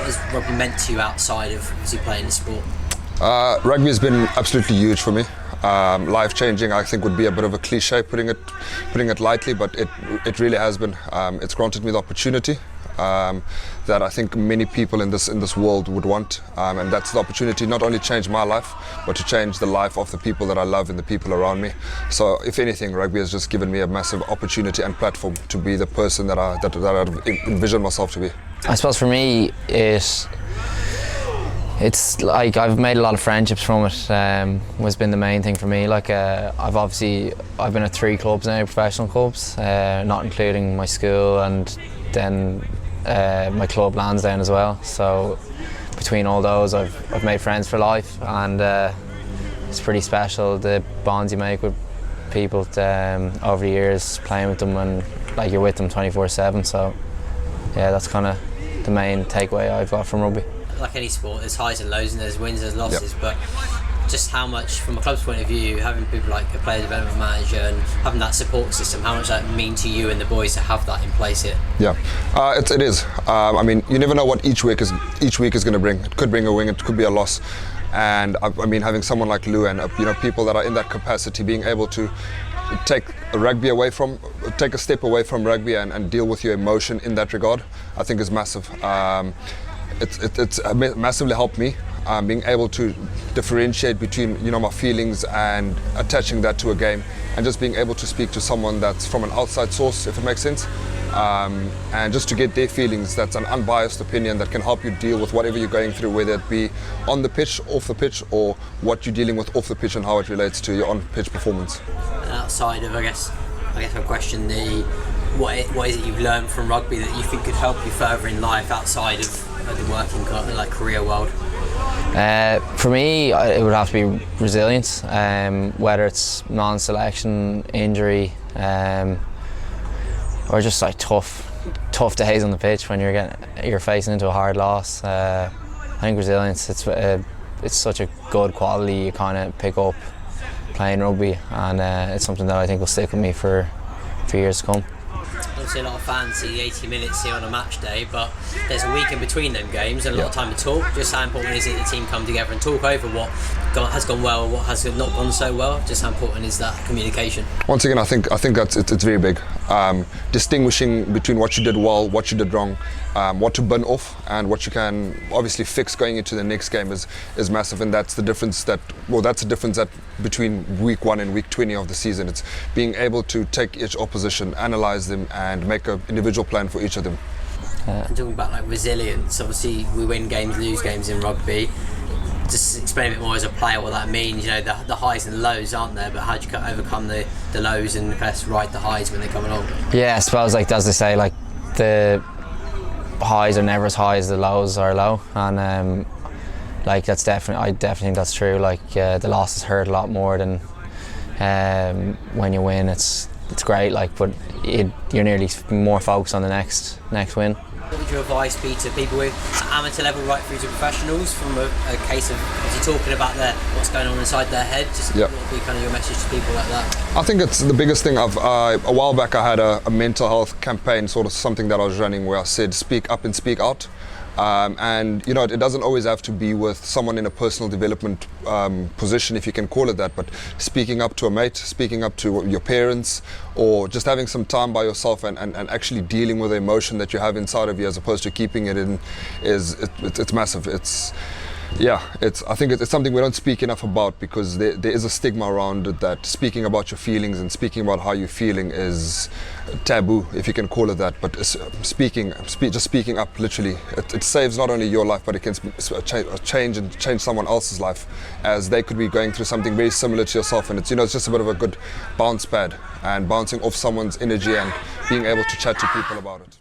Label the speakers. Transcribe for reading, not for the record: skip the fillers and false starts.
Speaker 1: has rugby meant to you outside of obviously playing the sport?
Speaker 2: Rugby has been absolutely huge for me. Life-changing, I think, would be a bit of a cliche, putting it lightly, but it really has been. It's granted me the opportunity that I think many people in this world would want, and that's the opportunity not only to change my life, but to change the life of the people that I love and the people around me. So, if anything, rugby has just given me a massive opportunity and platform to be the person that I envisioned myself to be.
Speaker 3: I suppose for me, it's like I've made a lot of friendships from it. Has been the main thing for me. Like I've been at 3 clubs now, professional clubs, not including my school, and then my club Lansdowne as well. So between all those, I've made friends for life, and it's pretty special the bonds you make with people over the years, playing with them, and like you're with them 24/7. So yeah, that's kind of the main takeaway I've got from rugby.
Speaker 1: Like any sport, there's highs and lows, and there's wins, there's losses, but just how much, from a club's point of view, having people like a player development manager and having that support system, how much does that mean to you and the boys to have that in place here?
Speaker 2: Yeah, it is. I mean, you never know what each week is going to bring. It could bring a win, it could be a loss, and I mean, having someone like Lou and people that are in that capacity, being able to take a step away from rugby and deal with your emotion in that regard, I think is massive. It's massively helped me, being able to differentiate between my feelings and attaching that to a game, and just being able to speak to someone that's from an outside source, if it makes sense, and just to get their feelings. That's an unbiased opinion that can help you deal with whatever you're going through, whether it be on the pitch, off the pitch, or what you're dealing with off the pitch and how it relates to your on-pitch performance.
Speaker 1: And outside of, I guess a question, what is it you've learned from rugby that you think could help you further in life outside of the working career world?
Speaker 3: For me, it would have to be resilience, whether it's non-selection, injury, or just like tough days on the pitch when you're facing into a hard loss. I think resilience, it's such a good quality you kind of pick up playing rugby, and it's something that I think will stick with me for years to come.
Speaker 1: Obviously a lot of fans see 80 minutes here on a match day, but there's a week in between them games and a lot of time to talk. Just how important is it the team come together and talk over what has gone well, what has not gone so well? Just how important is that communication? Once
Speaker 2: again, I think it's very big. Distinguishing between what you did well, what you did wrong, what to burn off, and what you can obviously fix going into the next game is massive, and that's the difference between week 1 and week 20 of the season. It's being able to take each opposition, analyse them, and make an individual plan for each of them.
Speaker 1: And talking about like resilience, obviously we win games, lose games in rugby. Just explain a bit more as a player what that means. The highs and the lows aren't there, but how do you overcome the lows and best ride the highs when they come along? Yeah,
Speaker 3: I suppose as they say, the highs are never as high as the lows are low, and I definitely think that's true. The losses hurt a lot more than when you win. It's great, but you're nearly more focused on the next win.
Speaker 1: What would your advice be to people with amateur level right through to professionals, from a case of obviously talking about what's going on inside their head? What would be kind of your message to people like that?
Speaker 2: I think it's the biggest thing. A while back I had a mental health campaign, sort of something that I was running, where I said speak up and speak out. And it doesn't always have to be with someone in a personal development position, if you can call it that, but speaking up to a mate, speaking up to your parents, or just having some time by yourself and actually dealing with the emotion that you have inside of you, as opposed to keeping it in, it's massive. I think it's something we don't speak enough about, because there is a stigma around it, that speaking about your feelings and speaking about how you're feeling is taboo, if you can call it that. But just speaking up, literally, it saves not only your life, but it can change someone else's life, as they could be going through something very similar to yourself. And it's just a bit of a good bounce pad, and bouncing off someone's energy and being able to chat to people about it.